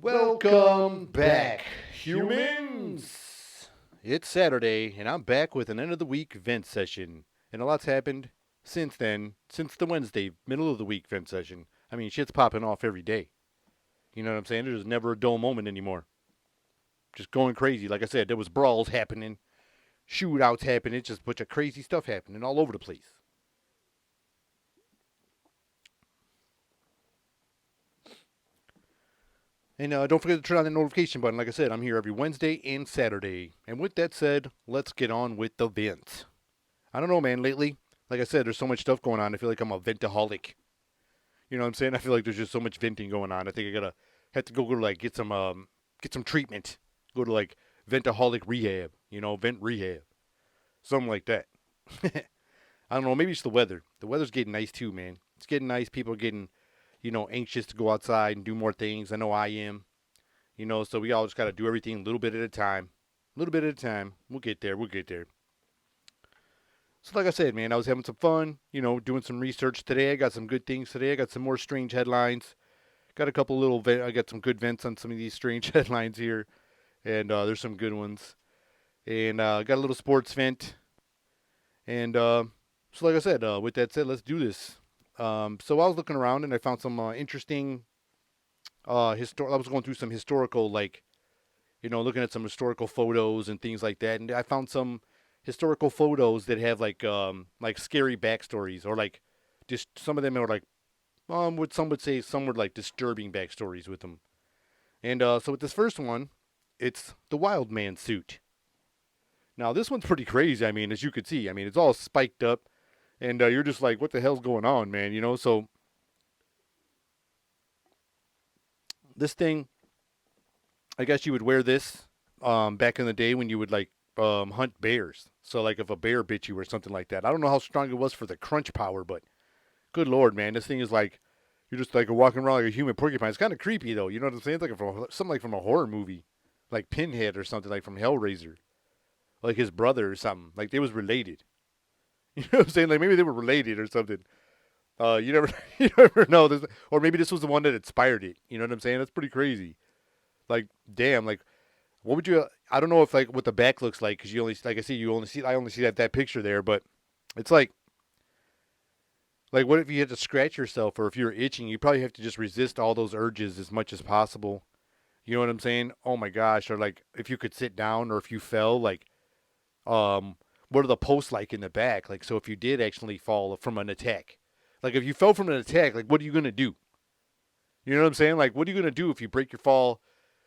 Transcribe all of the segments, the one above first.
Welcome back, humans! It's Saturday, and I'm back with an end of the week vent session. And a lot's happened since then, since the Wednesday, middle of the week vent session. I mean, shit's popping off every day. You know what I'm saying? There's never a dull moment anymore. Just going crazy. Like I said, there was brawls happening, shootouts happening, just a bunch of crazy stuff happening all over the place. And don't forget to turn on the notification button. Like I said, I'm here every Wednesday and Saturday. And with that said, let's get on with the vent. I don't know, man. Lately, like I said, there's so much stuff going on. I feel like I'm a ventaholic. You know what I'm saying? I feel like there's just so much venting going on. I think I have to go to like get some treatment. Go to like ventaholic rehab. You know, vent rehab, something like that. I don't know. Maybe it's the weather. The weather's getting nice too, man. It's getting nice. People are getting, anxious to go outside and do more things. I know I am. So we all just got to do everything a little bit at a time. A little bit at a time. We'll get there. We'll get there. So like I said, man, I was having some fun, doing some research today. I got some good things today. I got some more strange headlines. Got a couple I got some good vents on some of these strange headlines here. And there's some good ones. And got a little sports vent. And so like I said, with that said, let's do this. So I was looking around and I found some interesting, I was going through some historical, looking at some historical photos and things like that. And I found some historical photos that have like scary backstories, or like just some of them are like what some would say, some were like disturbing backstories with them. And so with this first one, it's the Wild Man suit. Now this one's pretty crazy. I mean, as you could see, I mean, it's all spiked up, and you're just like, what the hell's going on, man? So this thing, I guess you would wear this back in the day when you would like hunt bears. So like if a bear bit you or something like that. I don't know how strong it was for the crunch power, but good lord, man, this thing is like, you're just like walking around like a human porcupine. It's kind of creepy though. You know what I'm saying? It's like something like from a horror movie, like Pinhead or something, like from Hellraiser, like his brother or something. Like they was related. You know what I'm saying? Like maybe they were related or something. You never, you never know. Or maybe this was the one that inspired it. You know what I'm saying? That's pretty crazy. Like, damn. Like, what would you? I don't know if like what the back looks like, because you only, like I only see that picture there. But it's like what if you had to scratch yourself, or if you're itching, you probably have to just resist all those urges as much as possible. You know what I'm saying? Oh my gosh. Or like if you could sit down, or if you fell, like, what are the posts like in the back? Like, so if you did actually fall from an attack, like if you fell from an attack, like what are you gonna do? You know what I'm saying? Like, what are you gonna do if you break your fall?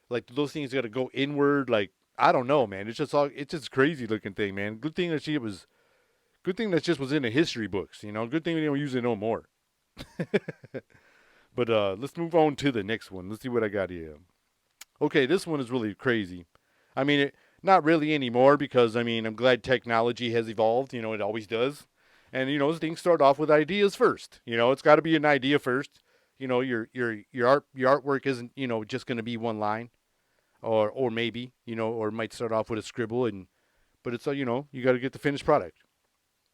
Like those things got to go inward. Like I don't know, man. It's just crazy looking thing, man. Good thing that good thing that just was in the history books. Good thing we don't use it no more. But let's move on to the next one. Let's see what I got here. Okay, this one is really crazy. I mean, not really anymore, because I mean, I'm glad technology has evolved. It always does. And things start off with ideas first. It's got to be an idea first. Your artwork isn't just going to be one line, or maybe or it might start off with a scribble, but it's you got to get the finished product.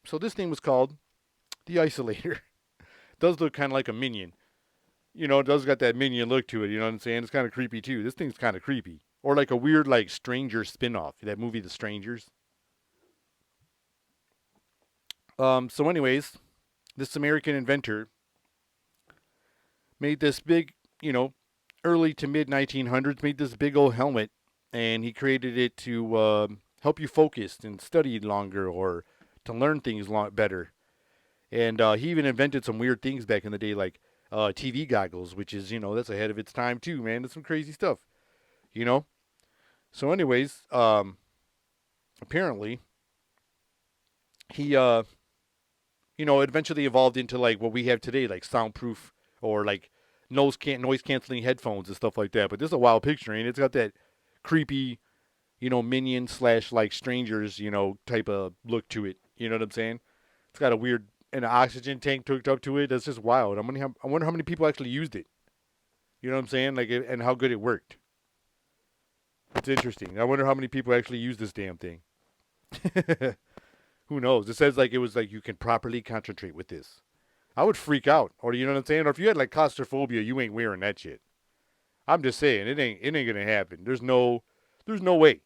So this thing was called the Isolator. Does look kind of like a minion. It does got that minion look to it. You know what I'm saying? It's kind of creepy too. This thing's kind of creepy. Or like a weird like Stranger spinoff. That movie, The Strangers. So anyways, this American inventor made this big, early to mid 1900s, made this big old helmet, and he created it to help you focus and study longer, or to learn things better. And he even invented some weird things back in the day, like TV goggles, which is, that's ahead of its time too, man. That's some crazy stuff, you know. So, anyways, apparently he, eventually evolved into like what we have today, like soundproof, or like noise canceling headphones and stuff like that. But this is a wild picture, and it's got that creepy, minion slash like strangers, type of look to it. You know what I'm saying? It's got a weird and an oxygen tank hooked up to it. That's just wild. I wonder how many people actually used it. You know what I'm saying? Like, and how good it worked. It's interesting. I wonder how many people actually use this damn thing. Who knows? It says like it was like you can properly concentrate with this. I would freak out, or you know what I'm saying? Or if you had like claustrophobia, you ain't wearing that shit. I'm just saying it ain't gonna happen. There's no way.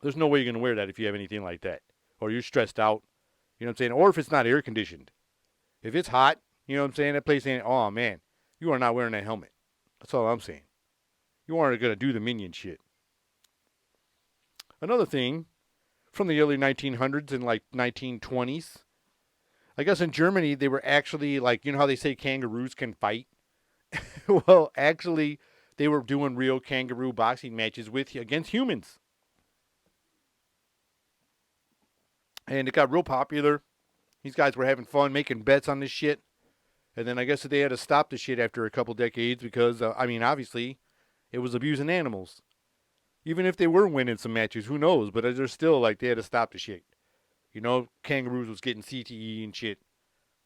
There's no way you're gonna wear that if you have anything like that, or you're stressed out. You know what I'm saying? Or if it's not air conditioned. If it's hot, you know what I'm saying? That place ain't. Oh man, you are not wearing that helmet. That's all I'm saying. You aren't gonna do the minion shit. Another thing from the early 1900s and like 1920s. I guess in Germany they were actually like, you know how they say kangaroos can fight? Well, actually they were doing real kangaroo boxing matches with against humans. And it got real popular. These guys were having fun making bets on this shit. And then I guess they had to stop the shit after a couple decades because, obviously, it was abusing animals. Even if they were winning some matches, who knows? But they're still like they had to stop the shit. You know, kangaroos was getting CTE and shit.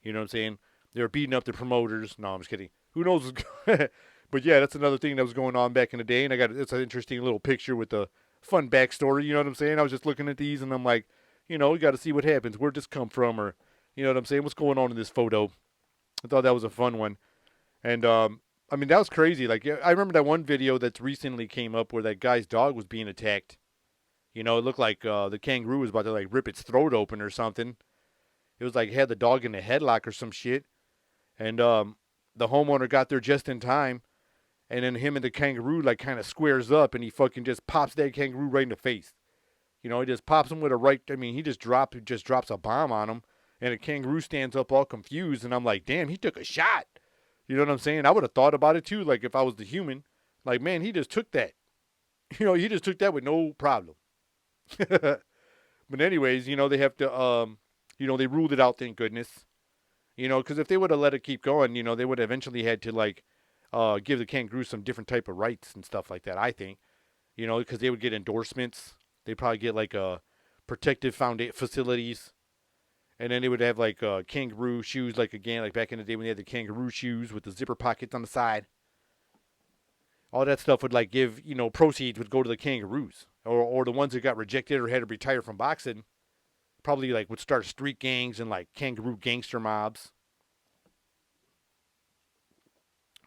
You know what I'm saying? They were beating up the promoters. No, I'm just kidding. Who knows? But yeah, that's another thing that was going on back in the day. And it's an interesting little picture with a fun backstory. You know what I'm saying? I was just looking at these and I'm like, you know, you got to see what happens. Where'd this come from? Or, you know what I'm saying? What's going on in this photo? I thought that was a fun one. And, that was crazy. Like, I remember that one video that's recently came up where that guy's dog was being attacked. You know, it looked like the kangaroo was about to, like, rip its throat open or something. It was like it had the dog in a headlock or some shit. And the homeowner got there just in time. And then him and the kangaroo, like, kind of squares up. And he fucking just pops that kangaroo right in the face. You know, he just pops him with a right. I mean, he just drops a bomb on him. And the kangaroo stands up all confused. And I'm like, damn, he took a shot. You know what I'm saying? I would have thought about it too. Like if I was the human, like, man, he just took that. You know, he just took that with no problem. But anyways, you know, they have to, they ruled it out, thank goodness. You know, because if they would have let it keep going, you know, they would have eventually had to, like, give the kangaroo some different type of rights and stuff like that, I think. You know, because they would get endorsements. They'd probably get, like, protective facilities. And then they would have, like, kangaroo shoes, like, again, like back in the day when they had the kangaroo shoes with the zipper pockets on the side. All that stuff would, like, give, you know, proceeds would go to the kangaroos. Or the ones that got rejected or had to retire from boxing probably, like, would start street gangs and, like, kangaroo gangster mobs.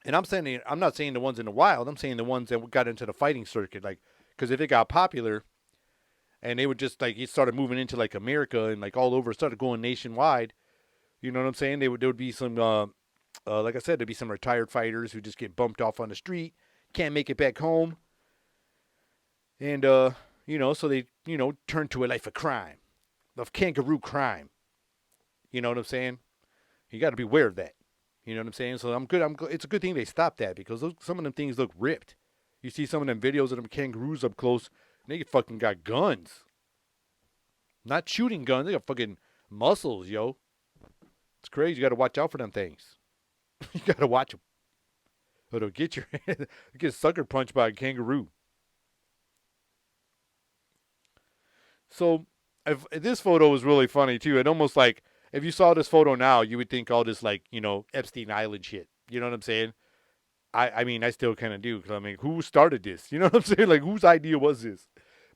And I'm not saying the ones in the wild. I'm saying the ones that got into the fighting circuit. Like, because if it got popular and they would just, like, it started moving into, like, America and, like, all over, started going nationwide, you know what I'm saying? There would be some, like I said, there'd be some retired fighters who just get bumped off on the street, can't make it back home. And, so they, turn to a life of crime, of kangaroo crime. You know what I'm saying? You got to be aware of that. You know what I'm saying? So I'm good. It's a good thing they stopped that because some of them things look ripped. You see some of them videos of them kangaroos up close, and they fucking got guns. Not shooting guns. They got fucking muscles, yo. It's crazy. You got to watch out for them things. You got to watch them. Or they'll get your get sucker punched by a kangaroo. So this photo was really funny too. It almost like if you saw this photo now, you would think all this like, Epstein Island shit. You know what I'm saying? I mean, I still kind of do. Because I mean, who started this? You know what I'm saying? Like, whose idea was this?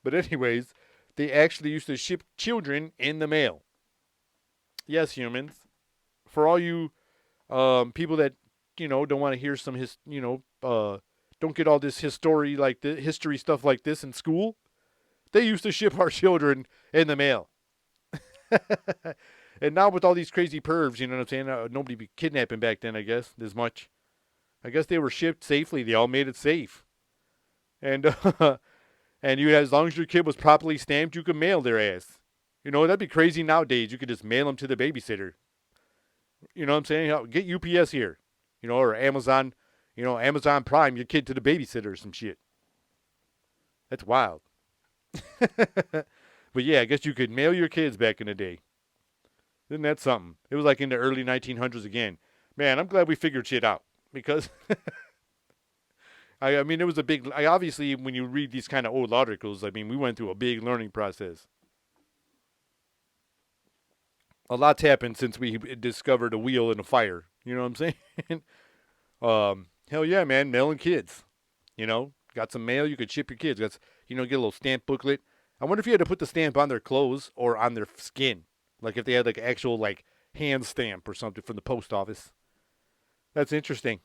But anyways, they actually used to ship children in the mail. Yes, humans. For all you people that, don't want to hear some, don't get all this history stuff like this in school. They used to ship our children in the mail. And now with all these crazy pervs, you know what I'm saying? Nobody be kidnapping back then, I guess, as much. I guess they were shipped safely. They all made it safe. And and as long as your kid was properly stamped, you could mail their ass. That'd be crazy nowadays. You could just mail them to the babysitter. You know what I'm saying? Get UPS here. Or Amazon, Amazon Prime, your kid to the babysitter or some shit. That's wild. But yeah, I guess you could mail your kids back in the day. Isn't that something? It was like in the early 1900s again. Man, I'm glad we figured shit out. Because, I mean, it was a big, obviously, when you read these kind of old articles, I mean, we went through a big learning process. A lot's happened since we discovered a wheel in a fire. You know what I'm saying? Hell yeah, man, mailing kids. Got some mail, you could ship your kids. Get a little stamp booklet. I wonder if you had to put the stamp on their clothes or on their skin. Like if they had like actual like hand stamp or something from the post office. That's interesting.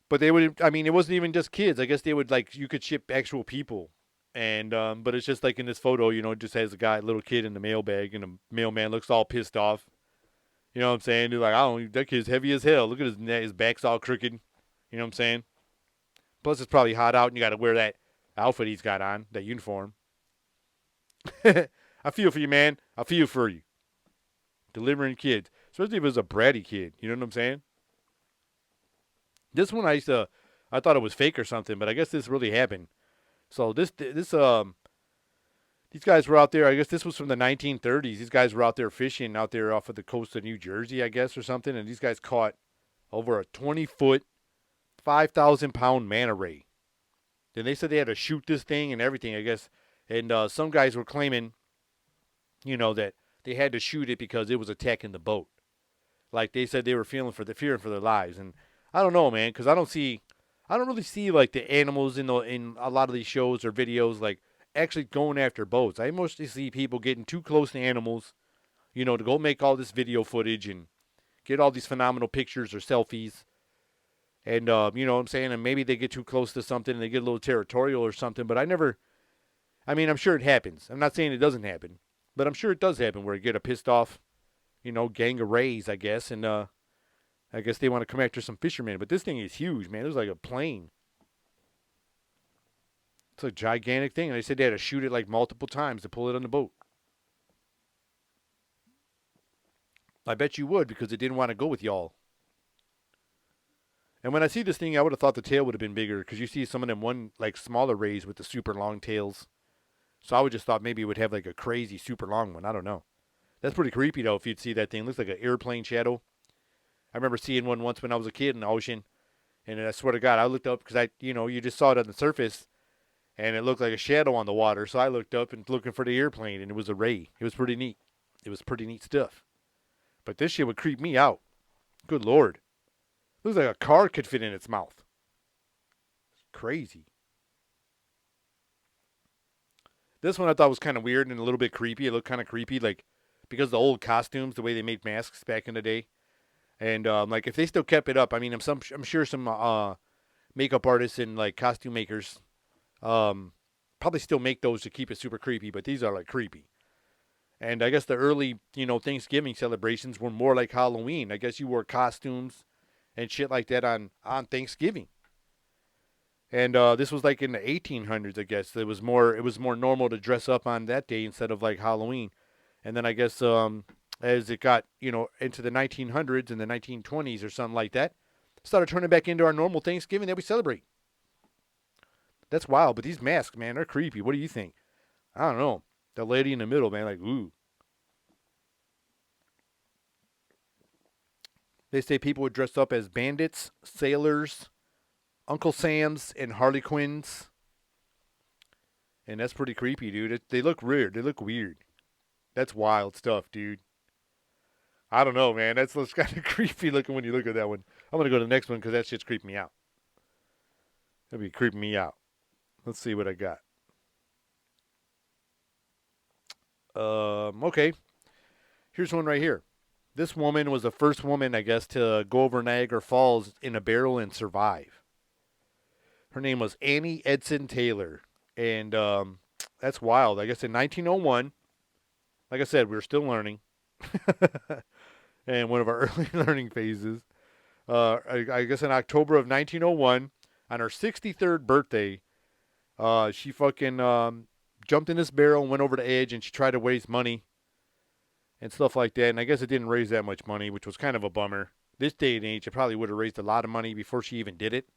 But they would, I mean, it wasn't even just kids. I guess they would like, you could ship actual people. And, but it's just like in this photo, it just has a guy, little kid in the mailbag, and the mailman looks all pissed off. You know what I'm saying? They're like, I don't, that kid's heavy as hell. Look at his neck, his back's all crooked. You know what I'm saying? Plus, it's probably hot out, and you got to wear that outfit he's got on, that uniform. I feel for you, man. I feel for you. Delivering kids, especially if it was a bratty kid. You know what I'm saying? This one I thought it was fake or something, but I guess this really happened. So these guys were out there. I guess this was from the 1930s. These guys were out there fishing out there off of the coast of New Jersey, I guess, or something. And these guys caught over a 20-foot, 5,000-pound manta ray. Then they said they had to shoot this thing and everything, I guess. And some guys were claiming, that they had to shoot it because it was attacking the boat. Like they said they were fearing for their lives. And I don't know, man, because I don't really see like the animals in a lot of these shows or videos like actually going after boats. I mostly see people getting too close to animals, to go make all this video footage and get all these phenomenal pictures or selfies. And, you know what I'm saying? And maybe they get too close to something and they get a little territorial or something. But I'm sure it happens. I'm not saying it doesn't happen. But I'm sure it does happen where you get a pissed off, gang of rays, I guess. And I guess they want to come after some fishermen. But this thing is huge, man. It was like a plane. It's a gigantic thing. And they said they had to shoot it like multiple times to pull it on the boat. I bet you would because it didn't want to go with y'all. And when I see this thing, I would have thought the tail would have been bigger because you see some of them like smaller rays with the super long tails. So I would just thought maybe it would have like a crazy super long one. I don't know. That's pretty creepy though if you'd see that thing. It looks like an airplane shadow. I remember seeing one once when I was a kid in the ocean. And I swear to God, I looked up because you just saw it on the surface. And it looked like a shadow on the water. So I looked up and looking for the airplane and it was a ray. It was pretty neat. It was pretty neat stuff. But this shit would creep me out. Good Lord. Looks like a car could fit in its mouth. It's crazy. This one I thought was kind of weird and a little bit creepy. It looked kind of creepy, like because of the old costumes, the way they made masks back in the day. And like if they still kept it up, I'm sure some makeup artists and like costume makers probably still make those to keep it super creepy. But these are like creepy. And I guess the early Thanksgiving celebrations were more like Halloween. I guess you wore costumes and shit like that on Thanksgiving. And this was like in the 1800s, I guess. It was more normal to dress up on that day instead of like Halloween. And then I guess as it got, into the 1900s and the 1920s or something like that, started turning back into our normal Thanksgiving that we celebrate. That's wild, but these masks, man, they're creepy. What do you think? I don't know. The lady in the middle, man, like, ooh. They say people would dress up as bandits, sailors, Uncle Sams, and Harley Quinns. And that's pretty creepy, dude. They look weird. They look weird. That's wild stuff, dude. I don't know, man. That's kind of creepy looking when you look at that one. I'm going to go to the next one because that shit's creeping me out. That'd be creeping me out. Let's see what I got. Okay. Here's one right here. This woman was the first woman, I guess, to go over Niagara Falls in a barrel and survive. Her name was Annie Edson Taylor. And that's wild. I guess in 1901, like I said, we were still learning. And one of our early learning phases. I guess in October of 1901, on her 63rd birthday, she fucking jumped in this barrel and went over the edge, and she tried to raise money and stuff like that. And I guess it didn't raise that much money, which was kind of a bummer. This day and age, it probably would have raised a lot of money before she even did it.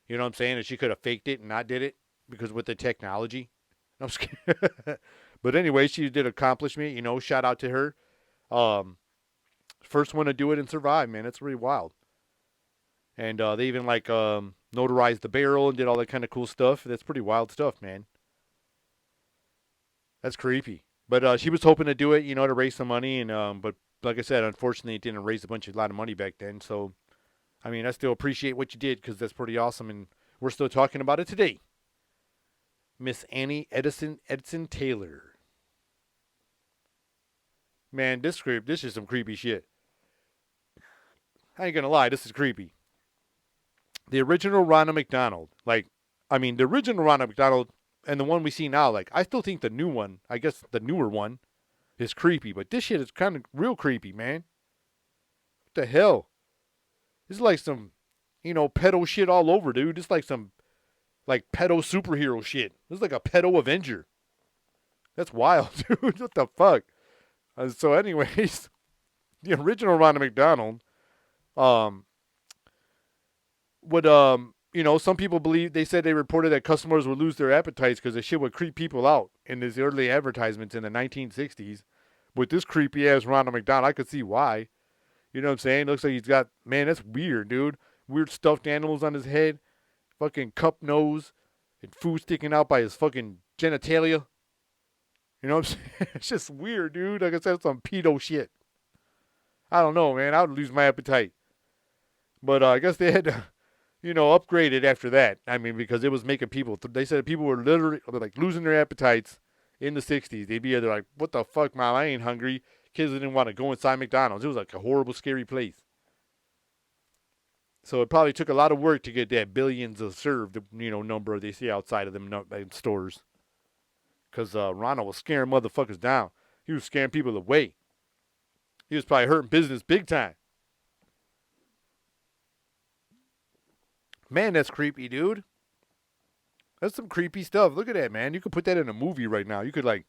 You know what I'm saying? And she could have faked it and not did it because with the technology. I'm scared. But anyway, she did accomplishment. Shout out to her. First one to do it and survive, man. It's really wild. And they even notarized the barrel and did all that kind of cool stuff. That's pretty wild stuff, man. That's creepy. But she was hoping to do it, to raise some money. And but like I said, unfortunately, it didn't raise a lot of money back then. So, I still appreciate what you did because that's pretty awesome. And we're still talking about it today. Miss Annie Edison Taylor. Man, this is some creepy shit. I ain't gonna lie, this is creepy. The original Ronald McDonald, the original Ronald McDonald and the one we see now, I still think the new one, I guess the newer one, is creepy, but this shit is kind of real creepy, man. What the hell? This is like some, pedo shit all over, dude. This is like some, pedo superhero shit. This is like a pedo Avenger. That's wild, dude. What the fuck? So, anyways, the original Ronald McDonald, some people believe, they said they reported that customers would lose their appetites because the shit would creep people out in these early advertisements in the 1960s. With this creepy ass Ronald McDonald, I could see why. You know what I'm saying? Looks like he's got, man, that's weird, dude. Weird stuffed animals on his head, fucking cup nose, and food sticking out by his fucking genitalia. You know what I'm saying? It's just weird, dude. Like I said, some pedo shit. I don't know, man. I would lose my appetite. But I guess they had to, upgrade it after that. I mean, because it was making people, they said people were literally, losing their appetites in the 60s. They'd be either like, what the fuck, mom, I ain't hungry. Kids didn't want to go inside McDonald's. It was like a horrible, scary place. So it probably took a lot of work to get that billions of served, number they see outside of them stores. Because Ronald was scaring motherfuckers down. He was scaring people away. He was probably hurting business big time. Man, that's creepy, dude. That's some creepy stuff. Look at that, man. You could put that in a movie right now. You could,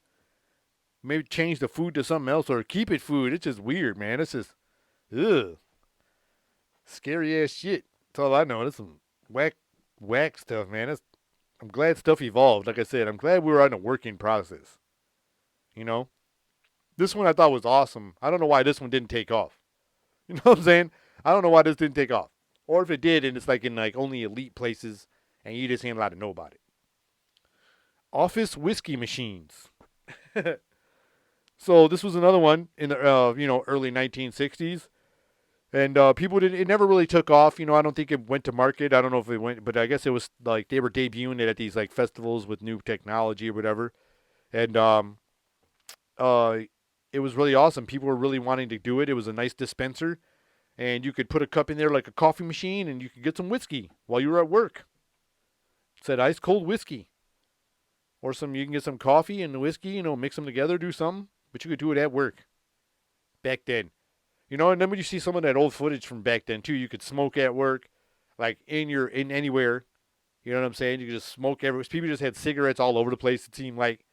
maybe change the food to something else or keep it food. It's just weird, man. It's just, ugh. Scary ass shit. That's all I know. That's some whack stuff, man. I'm glad stuff evolved. Like I said, I'm glad we were in a working process. This one I thought was awesome. I don't know why this one didn't take off. You know what I'm saying? I don't know why this didn't take off. Or if it did, and it's in only elite places, and you just ain't allowed to know about it. Office whiskey machines. So this was another one in the early 1960s. And it never really took off. I don't think it went to market. I don't know if it went, but I guess it was they were debuting it at these festivals with new technology or whatever. And it was really awesome. People were really wanting to do it. It was a nice dispenser. And you could put a cup in there like a coffee machine and you could get some whiskey while you were at work. It said ice cold whiskey. Or you can get some coffee and the whiskey, mix them together, do something. But you could do it at work. Back then. And then when you see some of that old footage from back then, too, you could smoke at work, in anywhere. You know what I'm saying? You could just smoke everywhere. People just had cigarettes all over the place, it seemed like.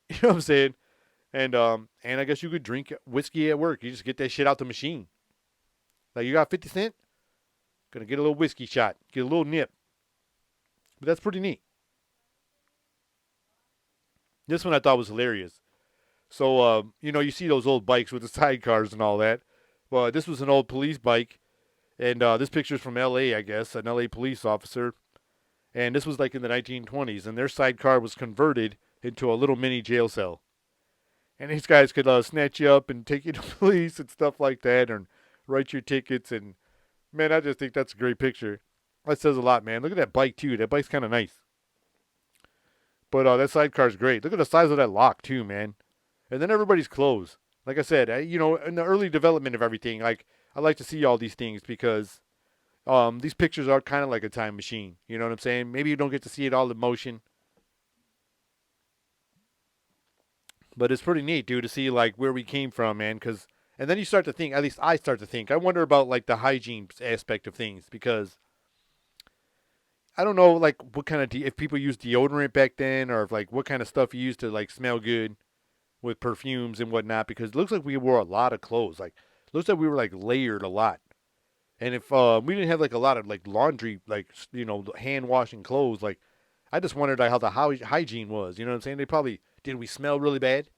You know what I'm saying? And I guess you could drink whiskey at work. You just get that shit out the machine. You got 50 cents? Gonna get a little whiskey shot. Get a little nip. But that's pretty neat. This one I thought was hilarious. So, you see those old bikes with the sidecars and all that. Well, this was an old police bike. And this picture's from L.A., I guess, an L.A. police officer. And this was in the 1920s. And their sidecar was converted into a little mini jail cell. And these guys could snatch you up and take you to police and stuff like that. And write your tickets. And, man, I just think that's a great picture. That says a lot, man. Look at that bike, too. That bike's kind of nice. But that sidecar's great. Look at the size of that lock, too, man. And then everybody's clothes. Like I said, in the early development of everything, I like to see all these things because these pictures are kind of like a time machine. You know what I'm saying? Maybe you don't get to see it all in motion. But it's pretty neat, dude, to see, where we came from, man. And then you start to think, at least I start to think, I wonder about, the hygiene aspect of things because I don't know, what kind of, if people used deodorant back then or if, what kind of stuff you used to, smell good with perfumes and whatnot because it looks like we wore a lot of clothes. Looks like we were, layered a lot. And if we didn't have, a lot of, laundry, hand-washing clothes, I just wondered, how the hygiene was. You know what I'm saying? They probably, did we smell really bad?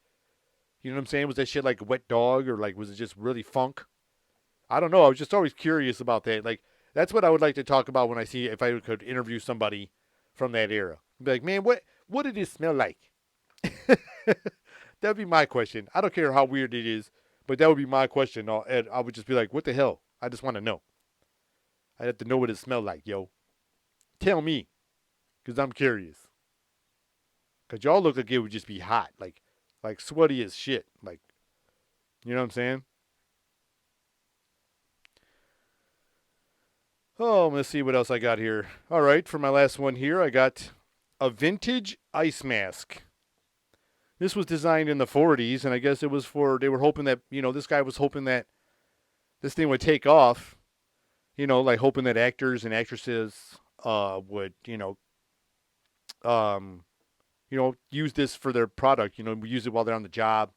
You know what I'm saying? Was that shit like a wet dog or, was it just really funk? I don't know. I was just always curious about that. That's what I would like to talk about when I see if I could interview somebody from that era. I'd be like, man, what did it smell like? That would be my question. I don't care how weird it is, but that would be my question. And I would just be like, what the hell? I just want to know. I'd have to know what it smelled like, yo. Tell me, because I'm curious. Because y'all look like it would just be hot. Like sweaty as shit. Like, you know what I'm saying? Oh, let's see what else I got here. All right, for my last one here, I got a vintage ice mask. This was designed in the 40s, and I guess it was they were hoping that, this guy was hoping that this thing would take off, like hoping that actors and actresses would, um, use this for their product, use it while they're on the job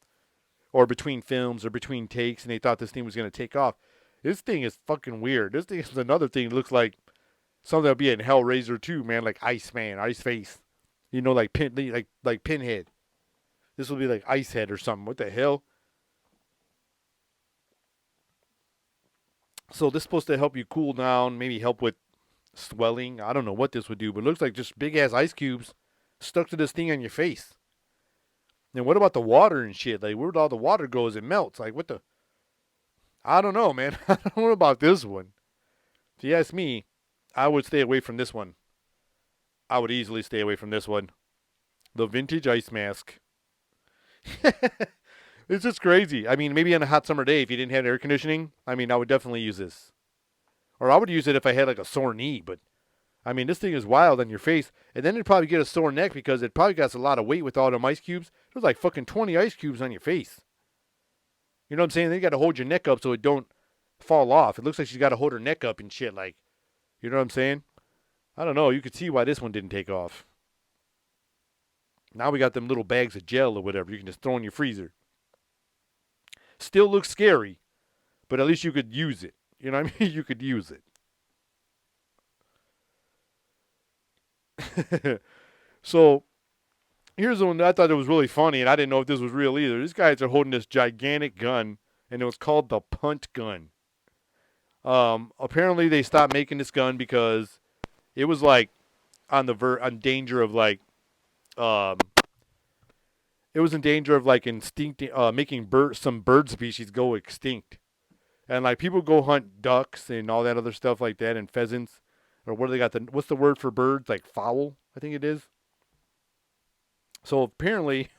or between films or between takes, and they thought this thing was going to take off. This thing is fucking weird. This thing is another thing that looks like something that'll be in Hellraiser 2, man, like Iceman, Ice Face. Like Pinhead. This will be like Icehead or something. What the hell? So this is supposed to help you cool down, maybe help with swelling. I don't know what this would do, but it looks like just big ass ice cubes stuck to this thing on your face. And what about the water and shit? Like, where'd all the water go as it melts? Like, what the? I don't know, man. I don't know about this one. If you ask me, I would stay away from this one. I would easily stay away from this one. The vintage ice mask. It's just crazy. I mean, maybe on a hot summer day, if you didn't have air conditioning, I would definitely use this. Or I would use it if I had like a sore knee, but this thing is wild on your face. And then it'd probably get a sore neck because it probably got a lot of weight with all them ice cubes. There's like fucking 20 ice cubes on your face. You know what I'm saying? Then you got to hold your neck up so it don't fall off. It looks like she's got to hold her neck up and shit. Like, you know what I'm saying? I don't know. You could see why this one didn't take off. Now we got them little bags of gel or whatever. You can just throw in your freezer. Still looks scary, but at least you could use it. You know what I mean? You could use it. So, here's one that I thought it was really funny, and I didn't know if this was real either. These guys are holding this gigantic gun, and it was called the Punt Gun. Apparently, they stopped making this gun because it was like on danger of like, it was in danger of like making some bird species go extinct. And like people go hunt ducks and all that other stuff like that and pheasants. Or what do they got? What's the word for birds? Like fowl, I think it is. So apparently,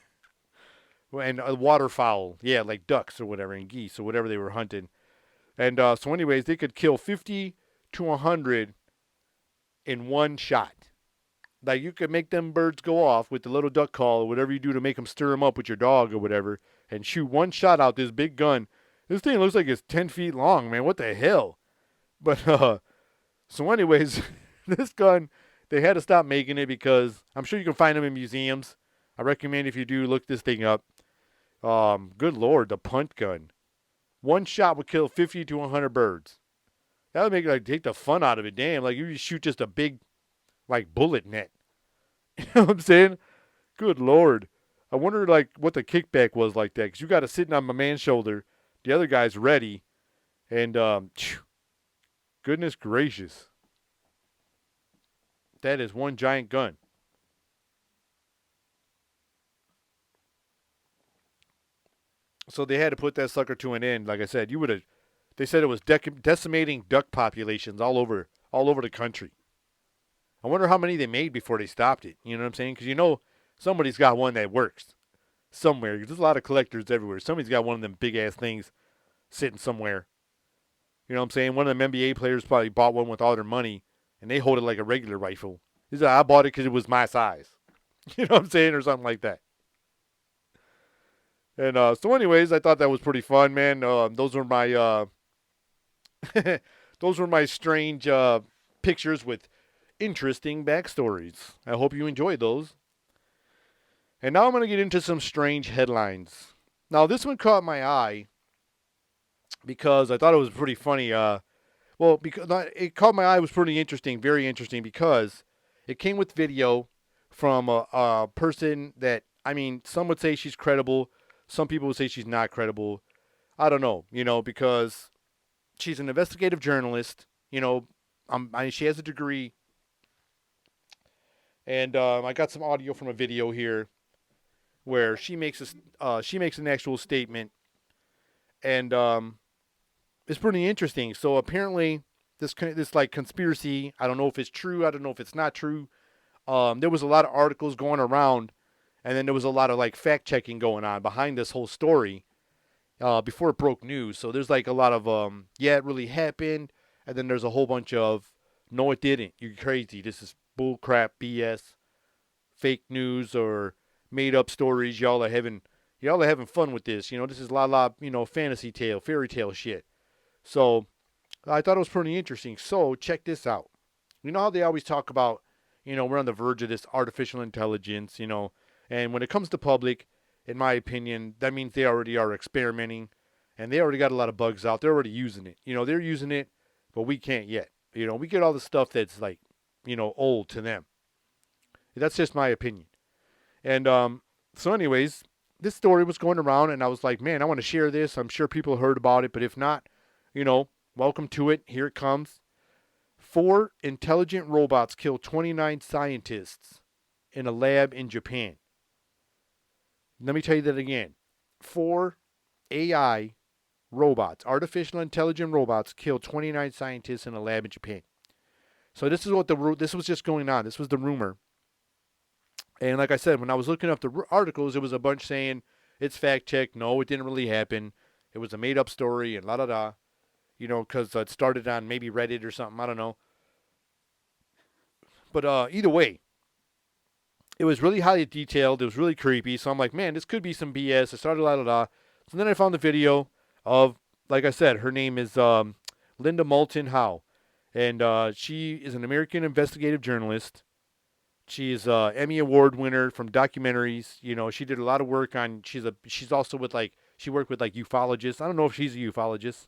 and waterfowl, yeah, like ducks or whatever, and geese or whatever they were hunting. And so anyways, they could kill 50 to 100 in one shot. Like you could make them birds go off with the little duck call or whatever you do to make them stir them up with your dog or whatever and shoot one shot out this big gun. This thing looks like it's 10 feet long, man. What the hell? But, so anyways, this gun, they had to stop making it because I'm sure you can find them in museums. I recommend if you do, look this thing up. Good Lord, the Punt Gun. One shot would kill 50 to 100 birds. That would make it, like, take the fun out of it. Damn, like, you just shoot just a big, like, bullet net. You know what I'm saying? Good Lord. I wonder, like, what the kickback was like that. Because you got it sitting on my man's shoulder. The other guy's ready. And, goodness gracious. That is one giant gun. So they had to put that sucker to an end. Like I said, they said it was decimating duck populations all over the country. I wonder how many they made before they stopped it. You know what I'm saying? Because somebody's got one that works somewhere. There's a lot of collectors everywhere. Somebody's got one of them big ass things sitting somewhere. You know what I'm saying? One of them NBA players probably bought one with all their money, and they hold it like a regular rifle. He said, I bought it because it was my size. You know what I'm saying? Or something like that. And so anyways, I thought that was pretty fun, man. Those were my those were my strange pictures with interesting backstories. I hope you enjoyed those. And now I'm going to get into some strange headlines. Now, this one caught my eye because I thought it was pretty funny. Because it caught my eye, it was pretty interesting, very interesting, because it came with video from a person that, some would say she's credible. Some people would say she's not credible. I don't know, because she's an investigative journalist. She has a degree. And I got some audio from a video here where she makes an actual statement, and it's pretty interesting. So apparently, this like conspiracy. I don't know if it's true. I don't know if it's not true. There was a lot of articles going around And then there was a lot of like fact checking going on behind this whole story before it broke news. So there's like a lot of yeah, it really happened, and then there's a whole bunch of no, it didn't. You're crazy. This is bull crap, BS, fake news, or made up stories. Y'all are having fun with this. This is fantasy tale, fairy tale shit. So I thought it was pretty interesting. So check this out. You know how they always talk about, we're on the verge of this artificial intelligence, and when it comes to public, in my opinion, that means they already are experimenting, and they already got a lot of bugs out. They're already using it. They're using it, but we can't yet. We get all the stuff that's like, old to them. That's just my opinion. And so anyways, this story was going around, and I was like, man, I want to share this. I'm sure people heard about it, but if not, welcome to it. Here it comes. 4 intelligent robots kill 29 scientists in a lab in Japan. Let me tell you that again. 4 AI robots, artificial intelligent robots, killed 29 scientists in a lab in Japan. So this was just going on. This was the rumor. And like I said, when I was looking up the articles, it was a bunch saying it's fact checked. No, it didn't really happen. It was a made up story and la da da. Because it started on maybe Reddit or something. I don't know. But either way, it was really highly detailed. It was really creepy. So I'm like, man, this could be some BS. I started la da da. So then I found the video of, like I said, her name is Linda Moulton Howe. And she is an American investigative journalist. She is a Emmy Award winner from documentaries. She did a lot of work on. She's also with she worked with ufologists. I don't know if she's a ufologist,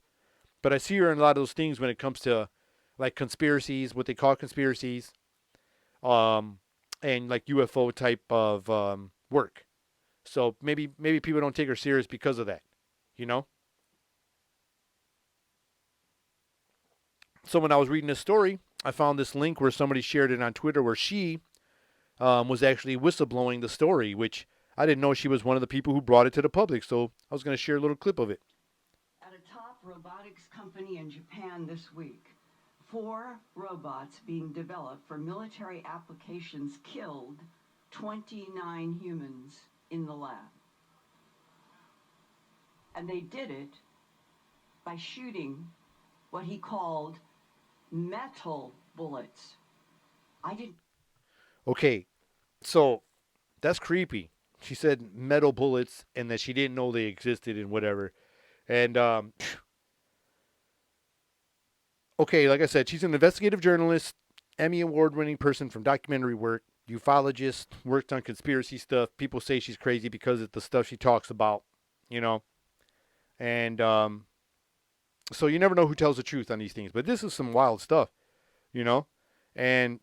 but I see her in a lot of those things when it comes to like conspiracies, what they call conspiracies, and like UFO type of work. So maybe people don't take her serious because of that. So when I was reading this story, I found this link where somebody shared it on Twitter where she was actually whistleblowing the story, which I didn't know she was one of the people who brought it to the public. So I was going to share a little clip of it. At a top robotics company in Japan this week, 4 robots being developed for military applications killed 29 humans in the lab. And they did it by shooting what he called metal bullets. Okay, so that's creepy. She said metal bullets and that she didn't know they existed and whatever. And, okay, like I said, she's an investigative journalist, Emmy Award-winning person from documentary work, ufologist, worked on conspiracy stuff. People say she's crazy because of the stuff she talks about, And so you never know who tells the truth on these things. But this is some wild stuff, And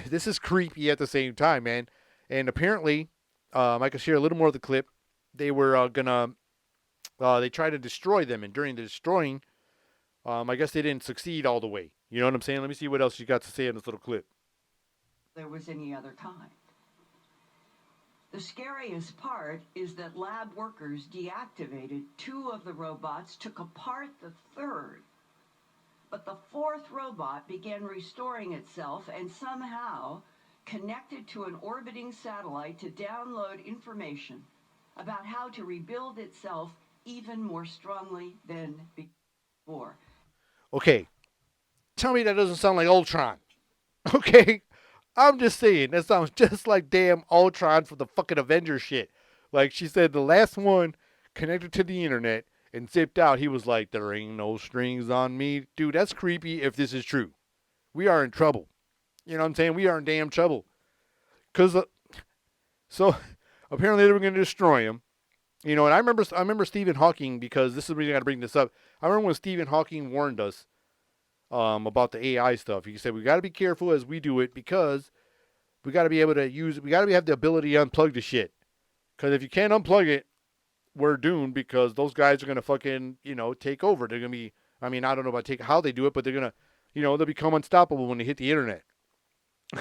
this is creepy at the same time, man. And apparently, I can share a little more of the clip. They were they tried to destroy them. And during the destroying, I guess they didn't succeed all the way. You know what I'm saying? Let me see what else you got to say in this little clip. There was any other time. The scariest part is that lab workers deactivated 2 of the robots, took apart the 3rd. But the 4th robot began restoring itself and somehow connected to an orbiting satellite to download information about how to rebuild itself even more strongly than before. Okay. Tell me that doesn't sound like Ultron. Okay? I'm just saying, that sounds just like damn Ultron for the fucking Avengers shit. Like she said, the last one connected to the internet and zipped out. He was like, there ain't no strings on me. Dude, that's creepy if this is true. We are in trouble. You know what I'm saying? We are in damn trouble. Because, so, apparently they were going to destroy him. And I remember Stephen Hawking, because this is the reason I got to bring this up. I remember when Stephen Hawking warned us about the AI stuff. He said, we got to be careful as we do it because we got to be able to have the ability to unplug the shit. Because if you can't unplug it, we're doomed because those guys are going to fucking, take over. They're going to be, I don't know about how they do it, but they're going to, they'll become unstoppable when they hit the internet.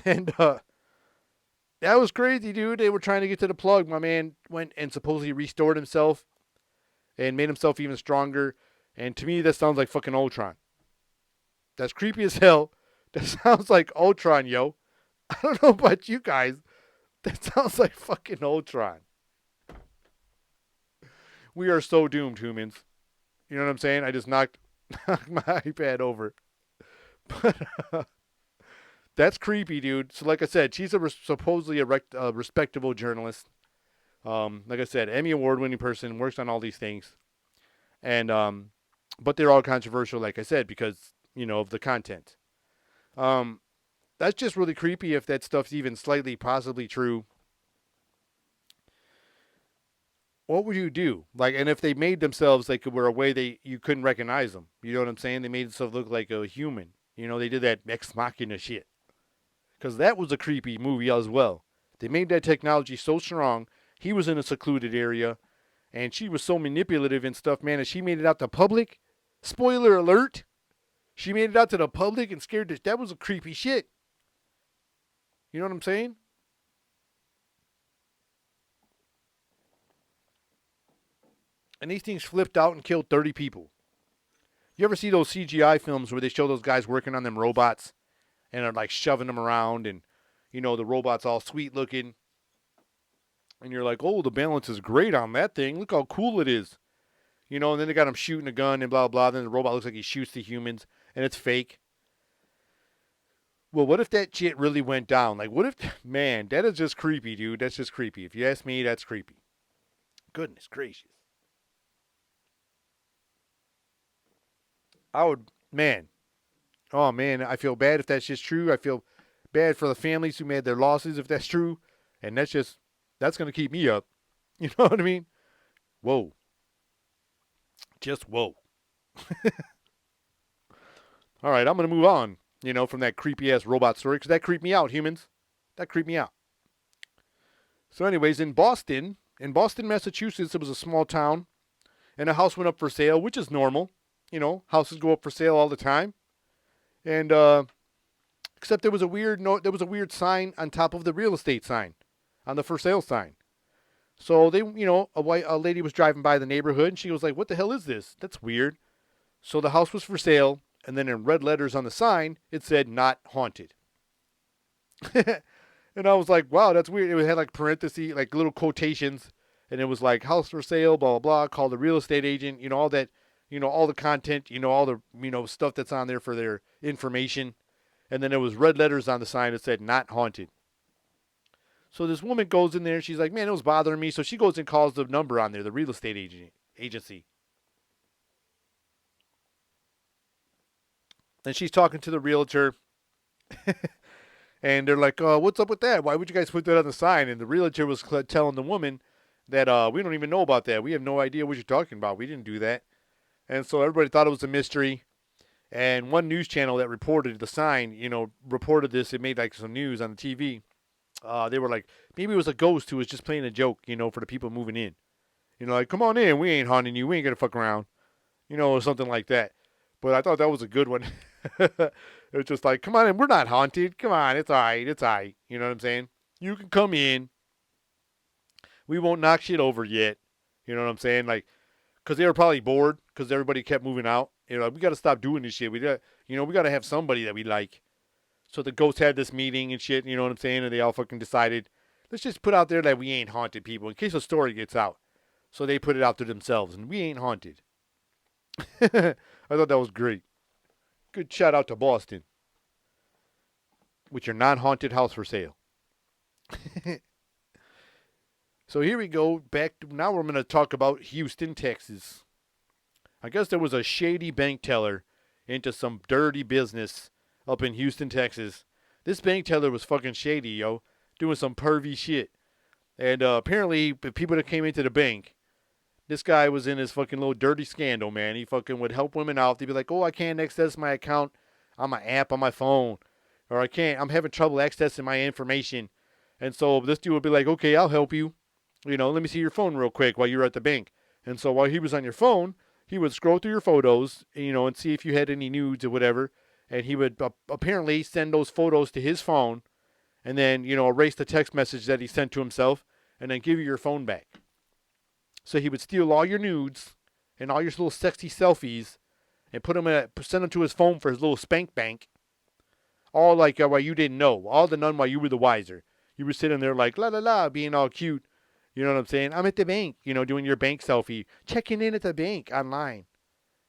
And that was crazy, dude. They were trying to get to the plug. My man went and supposedly restored himself and made himself even stronger. And to me, that sounds like fucking Ultron. That's creepy as hell. That sounds like Ultron, yo. I don't know about you guys. That sounds like fucking Ultron. We are so doomed, humans. You know what I'm saying? I just knocked my iPad over. But that's creepy, dude. So, like I said, she's supposedly a respectable journalist. Like I said, Emmy award-winning person, works on all these things, and but they're all controversial, like I said, because of the content. That's just really creepy if that stuff's even slightly possibly true. What would you do? Like, and if they made themselves like were a way you couldn't recognize them, you know what I'm saying? They made themselves look like a human. They did that Ex Machina shit. Because that was a creepy movie as well. They made that technology so strong. He was in a secluded area, and she was so manipulative and stuff, man. And she made it out to public. Spoiler alert. She made it out to the public and scared that was a creepy shit. You know what I'm saying? And these things flipped out and killed 30 people. You ever see those CGI films where they show those guys working on them robots and are like shoving them around and, the robot's all sweet looking. And you're like, oh, the balance is great on that thing. Look how cool it is. And then they got him shooting a gun and blah, blah. Then the robot looks like he shoots the humans and it's fake. Well, what if that shit really went down? Like, what if, man, that is just creepy, dude. That's just creepy. If you ask me, that's creepy. Goodness gracious. Oh man, I feel bad if that's just true. I feel bad for the families who made their losses if that's true. And that's going to keep me up. You know what I mean? Whoa. Just whoa. All right, I'm going to move on, from that creepy ass robot story because that creeped me out, humans. That creeped me out. So anyways, in Boston, Massachusetts, it was a small town and a house went up for sale, which is normal. Houses go up for sale all the time. And except there was a weird sign on top of the real estate sign, on the for sale sign. So they, a lady was driving by the neighborhood and she was like, "What the hell is this? That's weird." So the house was for sale, and then in red letters on the sign, it said "not haunted." And I was like, "Wow, that's weird." It had like parentheses, like little quotations, and it was like "house for sale," blah blah blah. Call the real estate agent. All that. All the content, all the, stuff that's on there for their information. And then there was red letters on the sign that said, "not haunted." So this woman goes in there and she's like, "Man, it was bothering me." So she goes and calls the number on there, the real estate agency. And she's talking to the realtor. And they're like, "What's up with that? Why would you guys put that on the sign?" And the realtor was telling the woman that, "We don't even know about that. We have no idea what you're talking about. We didn't do that." And so everybody thought it was a mystery. And one news channel that reported the sign, reported this. It made like some news on the TV. They were like, maybe it was a ghost who was just playing a joke, for the people moving in. Like, "Come on in. We ain't haunting you. We ain't going to fuck around." Or something like that. But I thought that was a good one. It was just like, "Come on in. We're not haunted. Come on. It's all right. It's all right." You know what I'm saying? You can come in. We won't knock shit over yet. You know what I'm saying? Like, because they were probably bored because everybody kept moving out. We got to stop doing this shit. We got to have somebody that we like. So the ghosts had this meeting and shit, you know what I'm saying? And they all fucking decided, let's just put out there that we ain't haunted, people, in case the story gets out. So they put it out to themselves, and we ain't haunted. I thought that was great. Good shout out to Boston with your non-haunted house for sale. So here we go. Now we're going to talk about Houston, Texas. I guess there was a shady bank teller into some dirty business up in Houston, Texas. This bank teller was fucking shady, yo. Doing some pervy shit. And apparently, the people that came into the bank, this guy was in his fucking little dirty scandal, man. He fucking would help women out. They'd be like, "Oh, I can't access my account on my app on my phone." Or I'm having trouble accessing my information. And so this dude would be like, "Okay, I'll help you. Let me see your phone real quick while you're at the bank." And so while he was on your phone, he would scroll through your photos, and see if you had any nudes or whatever. And he would apparently send those photos to his phone and then, erase the text message that he sent to himself and then give you your phone back. So he would steal all your nudes and all your little sexy selfies and send them to his phone for his little spank bank. All like while you didn't know. All the none while you were the wiser. You were sitting there like, la la la, being all cute. You know what I'm saying? I'm at the bank, doing your bank selfie, checking in at the bank online.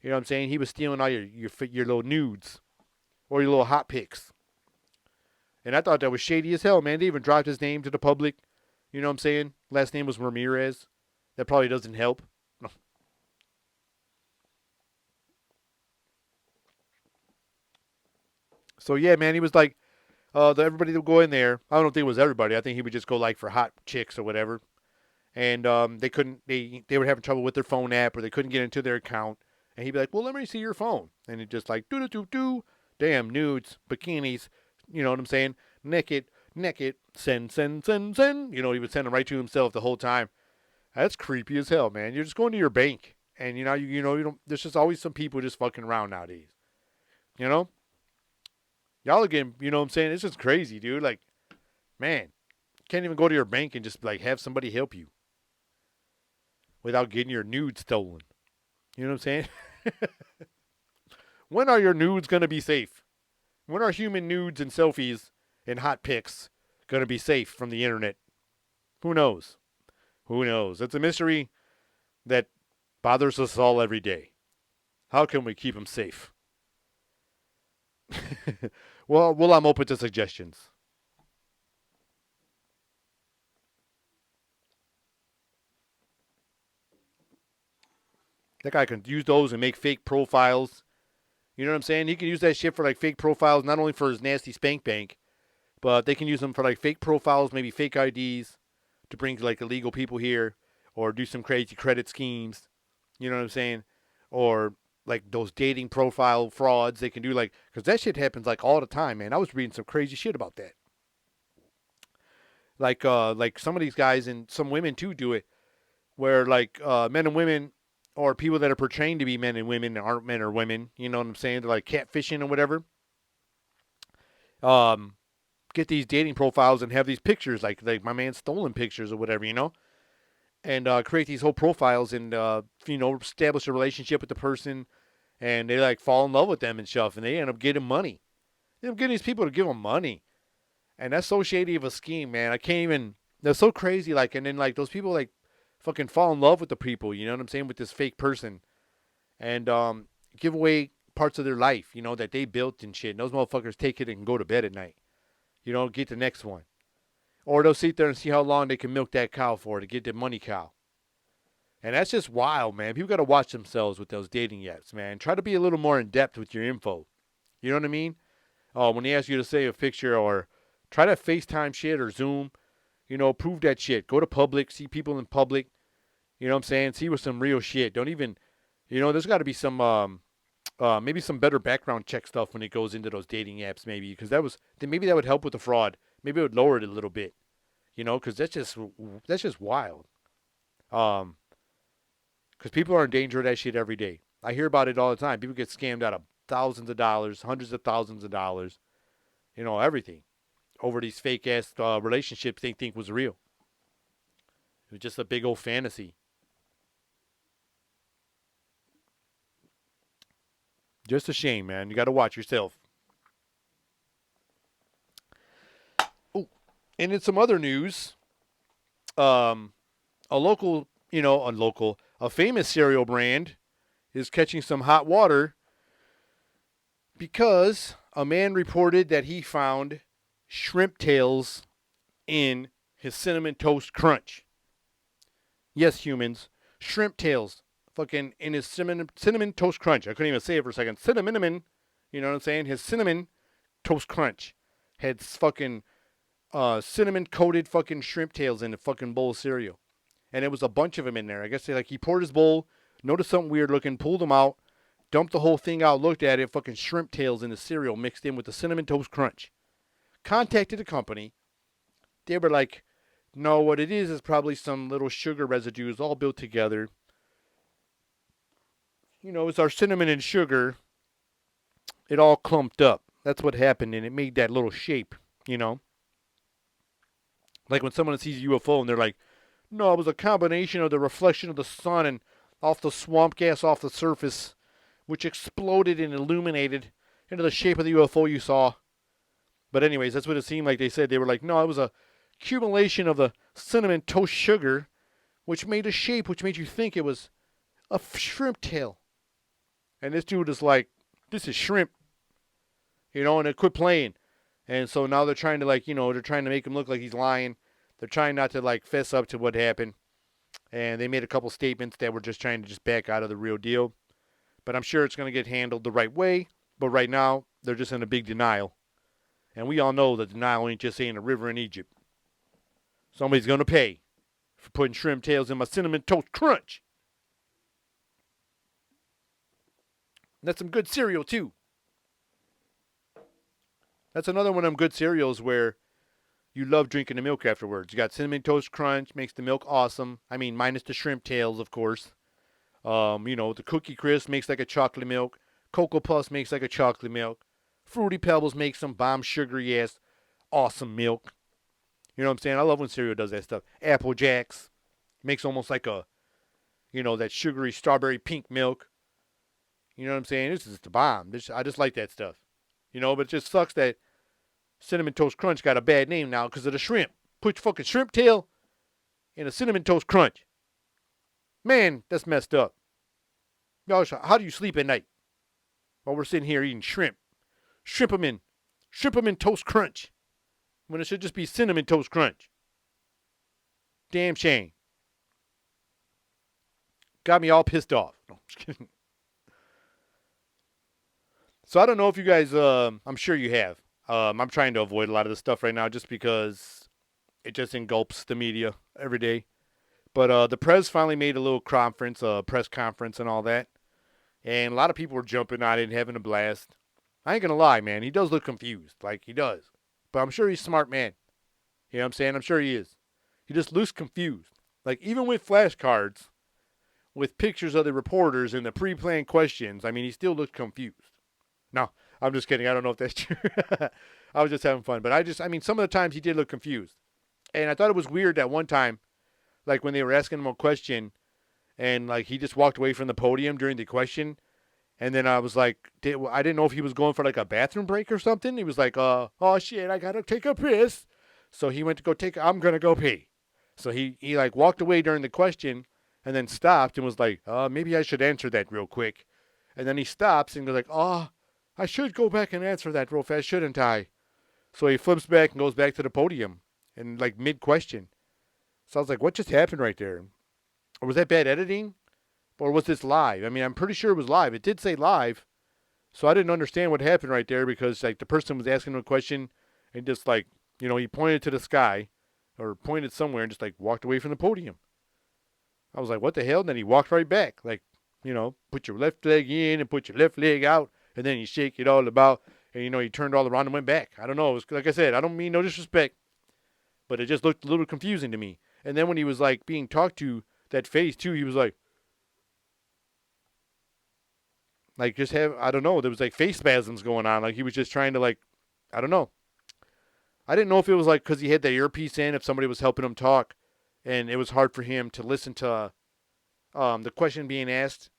You know what I'm saying? He was stealing all your little nudes or your little hot pics. And I thought that was shady as hell, man. They even dropped his name to the public. You know what I'm saying? Last name was Ramirez. That probably doesn't help. No. So yeah, man, he was like, everybody would go in there. I don't think it was everybody. I think he would just go like for hot chicks or whatever. And they couldn't. They were having trouble with their phone app, or they couldn't get into their account. And he'd be like, "Well, let me see your phone." And it just like do do do do, damn nudes, bikinis. You know what I'm saying? Naked, send, send, send, send. He would send them right to himself the whole time. That's creepy as hell, man. You're just going to your bank, and you don't. There's just always some people just fucking around nowadays. You know, y'all again. You know what I'm saying? It's just crazy, dude. Like, man, you can't even go to your bank and just like have somebody help you without getting your nudes stolen. You know what I'm saying? When are your nudes gonna be safe? When are human nudes and selfies and hot pics gonna be safe from the internet? Who knows? Who knows? It's a mystery that bothers us all every day. How can we keep them safe? Well, I'm open to suggestions. That guy can use those and make fake profiles. You know what I'm saying? He can use that shit for like fake profiles, not only for his nasty spank bank, but they can use them for like fake profiles, maybe fake IDs to bring like illegal people here or do some crazy credit schemes. You know what I'm saying? Or like those dating profile frauds they can do, like, because that shit happens like all the time, man. I was reading some crazy shit about that. Like some of these guys and some women too do it, where like men and women or people that are portraying to be men and women aren't men or women. You know what I'm saying? They're like catfishing or whatever. Get these dating profiles and have these pictures, like my man stolen pictures or whatever, and create these whole profiles and establish a relationship with the person, and they like fall in love with them and stuff, and they end up getting money. They end up getting these people to give them money, and that's so shady of a scheme, man. I can't even. That's so crazy. Like, and then like those people like fucking fall in love with the people. You know what I'm saying? With this fake person, and give away parts of their life, that they built and shit. And those motherfuckers take it and go to bed at night. Get the next one. Or they'll sit there and see how long they can milk that cow for to get the money cow. And that's just wild, man. People got to watch themselves with those dating apps, man. Try to be a little more in depth with your info. You know what I mean? When they ask you to save a picture, or try to FaceTime shit or Zoom, prove that shit. Go to public, see people in public. You know what I'm saying? See with some real shit. Don't even, there's got to be some, maybe some better background check stuff when it goes into those dating apps, maybe, because maybe that would help with the fraud. Maybe it would lower it a little bit, because that's just wild. Because people are in danger of that shit every day. I hear about it all the time. People get scammed out of thousands of dollars, hundreds of thousands of dollars, everything over these fake ass relationships they think was real. It was just a big old fantasy. Just a shame, man. You got to watch yourself. Oh, and in some other news, a famous cereal brand is catching some hot water because a man reported that he found shrimp tails in his Cinnamon Toast Crunch. Yes, humans, shrimp tails fucking in his cinnamon Toast Crunch. I couldn't even say it for a second. Cinnamon, you know what I'm saying? His Cinnamon Toast Crunch had fucking cinnamon coated fucking shrimp tails in the fucking bowl of cereal. And there was a bunch of them in there. I guess he poured his bowl, noticed something weird looking, pulled them out, dumped the whole thing out, looked at it, fucking shrimp tails in the cereal mixed in with the Cinnamon Toast Crunch. Contacted the company. They were like, no, what it is probably some little sugar residues all built together. It's our cinnamon and sugar. It all clumped up. That's what happened, and it made that little shape, Like when someone sees a UFO and they're like, no, it was a combination of the reflection of the sun and off the swamp gas off the surface, which exploded and illuminated into the shape of the UFO you saw. But anyways, that's what it seemed like. They said they were like, no, it was a accumulation of the cinnamon toast sugar, which made a shape, which made you think it was a shrimp tail. And this dude is like, this is shrimp. And it quit playing. And so now they're trying to they're trying to make him look like he's lying. They're trying not to fess up to what happened. And they made a couple statements that were just trying to just back out of the real deal. But I'm sure it's going to get handled the right way. But right now, they're just in a big denial. And we all know that denial ain't just saying a river in Egypt. Somebody's going to pay for putting shrimp tails in my cinnamon toast crunch. And that's some good cereal, too. That's another one of them good cereals where you love drinking the milk afterwards. You got Cinnamon Toast Crunch, makes the milk awesome. I mean, minus the shrimp tails, of course. The Cookie Crisp makes like a chocolate milk. Cocoa Puffs makes like a chocolate milk. Fruity Pebbles makes some bomb sugary ass awesome milk. You know what I'm saying? I love when cereal does that stuff. Apple Jacks makes almost like a, that sugary strawberry pink milk. You know what I'm saying? This is the bomb. I just like that stuff. But it just sucks that Cinnamon Toast Crunch got a bad name now because of the shrimp. Put your fucking shrimp tail in a Cinnamon Toast Crunch. Man, that's messed up. Y'all, how do you sleep at night while we're sitting here eating shrimp? Shrimp 'em in Toast Crunch when it should just be Cinnamon Toast Crunch. Damn shame. Got me all pissed off. No, I'm just kidding. So I don't know if you guys, I'm sure you have. I'm trying to avoid a lot of this stuff right now just because it just engulfs the media every day. But the Prez finally made a little conference, press conference and all that. And a lot of people were jumping on it and having a blast. I ain't going to lie, man. He does look confused. Like, he does. But I'm sure he's a smart man. You know what I'm saying? I'm sure he is. He just looks confused. Like, even with flashcards, with pictures of the reporters and the pre-planned questions, I mean, he still looked confused. No, I'm just kidding. I don't know if that's true. I was just having fun. But some of the times he did look confused. And I thought it was weird that one time, like when they were asking him a question, and like he just walked away from the podium during the question. And then I was like, I didn't know if he was going for like a bathroom break or something. He was like, oh shit, I got to take a piss. So he went to go I'm going to go pee. So he like walked away during the question and then stopped and was like, maybe I should answer that real quick. And then he stops and goes like, I should go back and answer that real fast, shouldn't I? So he flips back and goes back to the podium and like mid-question. So I was like, what just happened right there? Or was that bad editing? Or was this live? I mean, I'm pretty sure it was live. It did say live. So I didn't understand what happened right there because like the person was asking him a question and just like, he pointed to the sky or pointed somewhere and just like walked away from the podium. I was like, what the hell? And then he walked right back. Like, put your left leg in and put your left leg out. And then you shake it all about. And, he turned all around and went back. I don't know. It was, like I said, I don't mean no disrespect. But it just looked a little confusing to me. And then when he was like being talked to, that face too, he was like I don't know. There was like face spasms going on. Like he was just trying to like, I don't know. I didn't know if it was like because he had the earpiece in, if somebody was helping him talk. And it was hard for him to listen to the question being asked.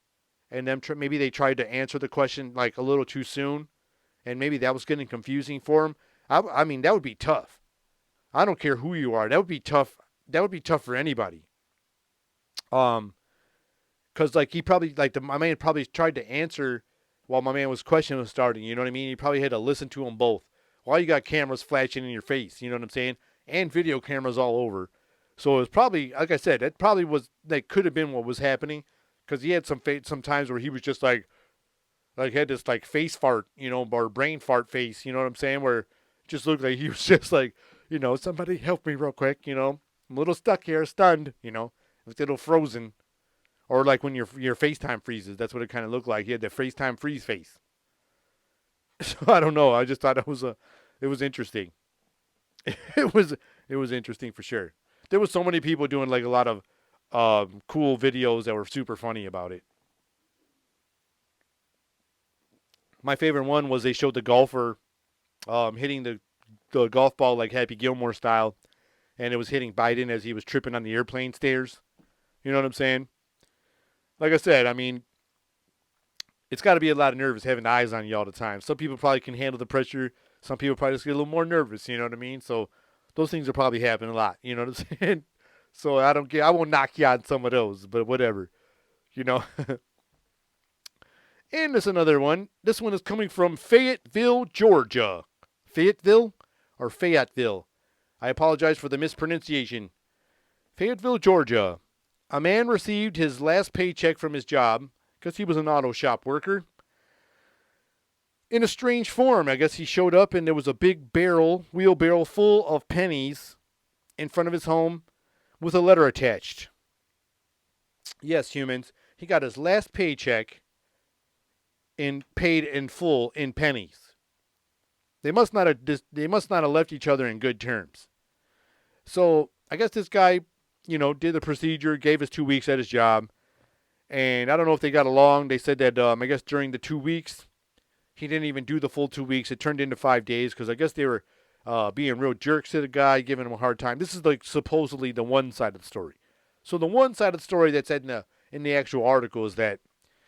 And then maybe they tried to answer the question like a little too soon. And maybe that was getting confusing for him. I mean, that would be tough. I don't care who you are. That would be tough. That would be tough for anybody. Because like he probably my man probably tried to answer while my man was question was starting. You know what I mean? He probably had to listen to them both while you got cameras flashing in your face. You know what I'm saying? And video cameras all over. So it was probably, like I said, that probably was could have been what was happening. Because he had some times where he was just like had this like face fart, or brain fart face. You know what I'm saying? Where it just looked like he was just like, somebody help me real quick. I'm a little stuck here, stunned. With a little frozen. Or like when your FaceTime freezes. That's what it kind of looked like. He had the FaceTime freeze face. So I don't know. I just thought it was interesting. It was interesting for sure. There was so many people doing like a lot of cool videos that were super funny about it. My favorite one was they showed the golfer hitting the golf ball like Happy Gilmore style. And it was hitting Biden as he was tripping on the airplane stairs. You know what I'm saying? Like I said, I mean, it's got to be a lot of nervous having eyes on you all the time. Some people probably can handle the pressure. Some people probably just get a little more nervous, you know what I mean? So Those things are probably happening a lot. You know what I'm saying? So I don't care. I won't knock you on some of those, but whatever. You know. And there's another one. This one is coming from Fayetteville, Georgia. Fayetteville or Fayetteville? I apologize for the mispronunciation. Fayetteville, Georgia. A man received his last paycheck from his job, because he was an auto shop worker, in a strange form. I guess he showed up and there was a big wheelbarrow full of pennies in front of his home with a letter attached. Yes, humans, he got his last paycheck paid in full in pennies. They must not have left each other in good terms. So I guess this guy, did the procedure, gave his 2 weeks at his job, and I don't know if they got along. They said that I guess during the 2 weeks, he didn't even do the full 2 weeks. It turned into 5 days because I guess they were being real jerks to the guy, giving him a hard time. This is like supposedly the one side of the story. So the one side of the story that's in the actual article is that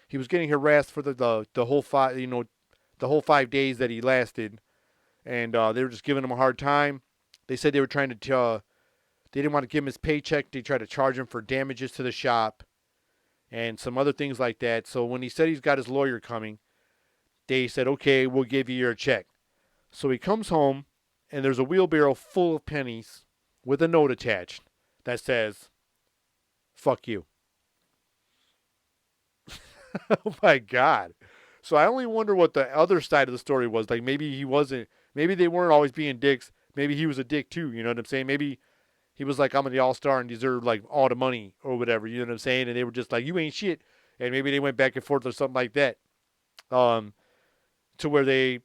he was getting harassed for the whole 5 days that he lasted, and they were just giving him a hard time. They said they were trying to they didn't want to give him his paycheck. They tried to charge him for damages to the shop and some other things like that. So when he said he's got his lawyer coming, they said, okay, we'll give you your check. So he comes home, and there's a wheelbarrow full of pennies with a note attached that says, fuck you. Oh my God. So I only wonder what the other side of the story was. Like maybe they weren't always being dicks. Maybe he was a dick too, you know what I'm saying? Maybe he was like, I'm the all-star and deserve like all the money or whatever, you know what I'm saying? And they were just like, you ain't shit. And maybe they went back and forth or something like that. To where they,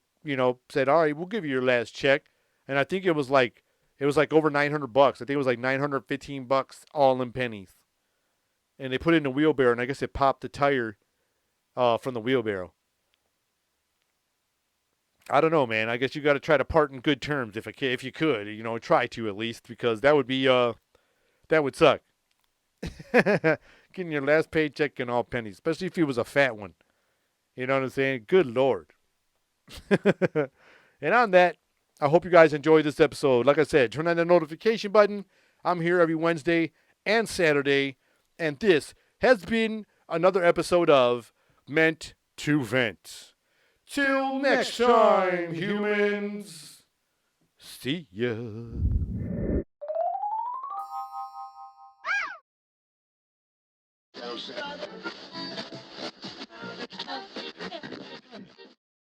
said, all right, we'll give you your last check. And I think it was like over $900. I think it was like $915 all in pennies. And they put it in a wheelbarrow, and I guess it popped the tire from the wheelbarrow. I don't know, man. I guess you got to try to part in good terms if you could, try to at least, because that would suck. Getting your last paycheck in all pennies, especially if it was a fat one. You know what I'm saying? Good Lord. And on that, I hope you guys enjoyed this episode. Like I said, turn on the notification button. I'm here every Wednesday and Saturday, and this has been another episode of Meant to Vent. Till next time, humans. See ya.